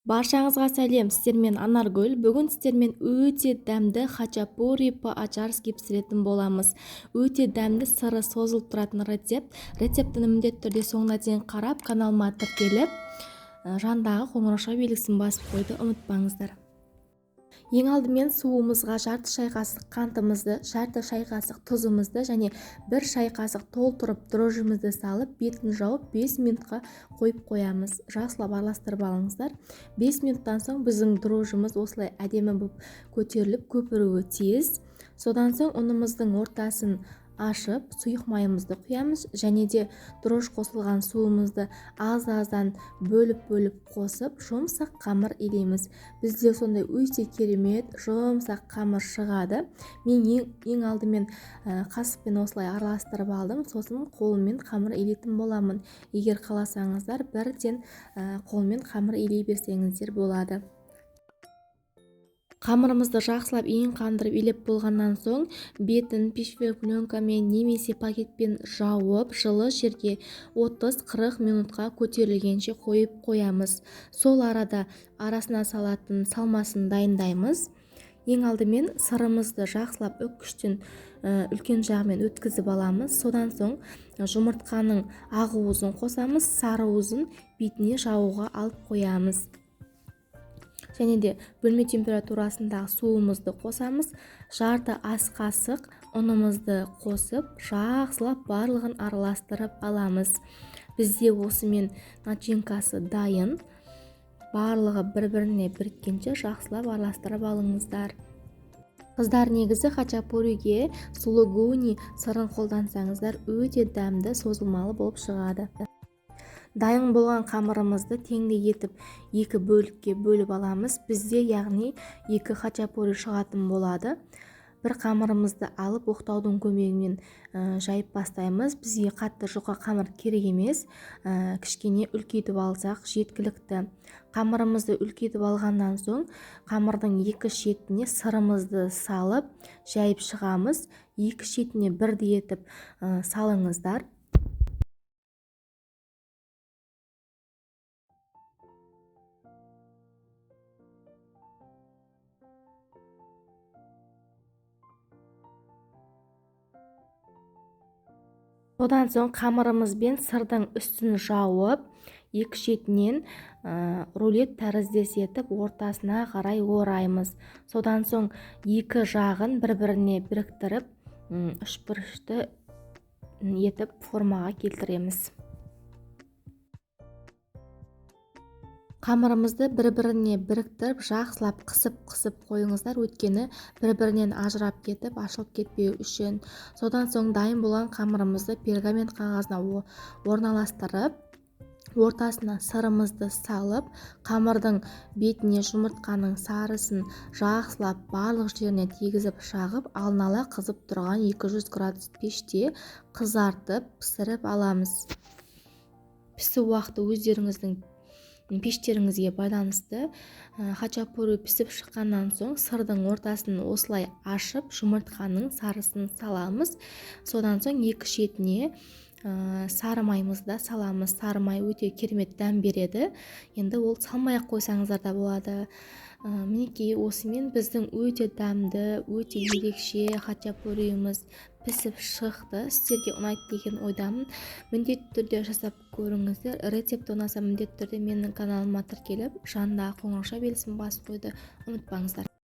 Баршаңызға сәлем, сіздермен Анаргүл. Бүгін сіздермен өте дәмді хачапури по-аджарски пісіретін боламыз. Өте дәмді, сыры созылып тұратын рецепт. Рецептіні міндетті түрде соңына дейін қарап, каналыма тіркеліп, жандағы қоңырау белгісін басып қойды, ұмытпаңыздар. Ең алдымен суымызға жарты шай қасық қантымызды, жарты шай қасық тұзымызды және бір шай қасық толтырып дрожжімізді салып, бетін жауып 5 минутқа қойып қоямыз. Жақсылап араластырып алыңыздар. 5 минуттан соң біздің дрожжымыз осылай әдемі болып көтеріліп көпіруі тиіс. Содан соң ұнымыздың ортасын ашып, сұйық майымызды құямыз және де дрожж қосылған суымызды аз-аздан бөліп қосып, жұмсақ қамыр илейміз. Бізде сондай өте керемет жұмсақ қамыр шығады. Мен ең алдымен қасықпен осылай араластырып алдым, сосын қолыммен қамыр илейтін боламын. Егер қаласаңыздар, бірден қолмен қамыр илей берсеңіздер болады. Қамырымызды жақсылап қандырып илеп болғаннан соң, бетін пищевой пленкамен немесе пакетпен жауып, жылы жерге 30-40 минутқа көтерілгенше қойып қоямыз. Сол арада арасына салатын салмасын дайындаймыз. Ең алдымен сырымызды жақсылап үккіштен үлкен жағымен өткізіп аламыз. Содан соң жұмыртқаның ақ уызын қосамыз, сары уызын бетіне жауға алып қоямыз. Және де бөлме температурасындағы суымызды қосамыз, жарты ас қасық ұнымызды қосып, жақсылап барлығын араластырып аламыз. Бізде осымен начинкасы дайын. Барлығы бір-біріне біріккенше жақсылап араластырып алыңыздар. Қыздар, негізі хачапуриге сулугуни сырын қолдансаңыздар, өте дәмді, созылмалы болып шығады. Дайын болған қамырымызды теңдей етіп 2 бөлікке бөліп аламыз. Бізде яғни 2 хачапури шығатын болады. Бір қамырымызды алып оқтаудың көмегімен жайып бастаймыз. Бізге қатты жұқа қамыр керек емес, кішкене үлкейтіп алсақ жеткілікті. Қамырымызды үлкейтіп алғаннан соң, қамырдың екі шетіне сырымызды салып жайып шығамыз. Екі шетіне бірдей етіп салыңыздар. Содан соң қамырымызбен сырдың үстін жауып, екі шетінен рулет тәріздес етіп, ортасына қарай ораймыз. Содан соң екі жағын бір-біріне біріктіріп, үшбұрышты етіп формаға келтіреміз. Қамырымызды бір-біріне біріктіріп, жақсылап қысып қойыңыздар, өйткені бір-бірінен ажырап кетіп, ашылып кетпеу үшін. Содан соң дайын болған қамырымызды пергамент қағазына орналастырып, ортасына сырымызды салып, қамырдың бетіне жұмыртқаның сарысын жақсылап барлық жеріне тигізіп жағып, алдын ала қызып тұрған 200 градус пеште қызартып пісіріп аламыз. Пісу уақыты өздеріңіздің пештеріңізге байланысты. Хачапури пісіп шыққаннан соң сырдың ортасын осылай ашып, жұмыртқаның сарысын саламыз. Содан соң екі шетіне сары майымызды саламыз. Сары май өте керемет дәм береді. Енді ол салмай-ақ қойсаңыздар да болады. Мінекей, осымен біздің өте дәмді, өте ерекше хачапурийіміз пісіп шықты. Сіздерге ұнайды деген ойдамын. Міндетті түрде жасап көріңіздер. Рецепт ұнаса міндетті түрде менің каналыма тіркеліп, жанындағы қоңырау белгісін басып қойды, ұмытпаңыздар.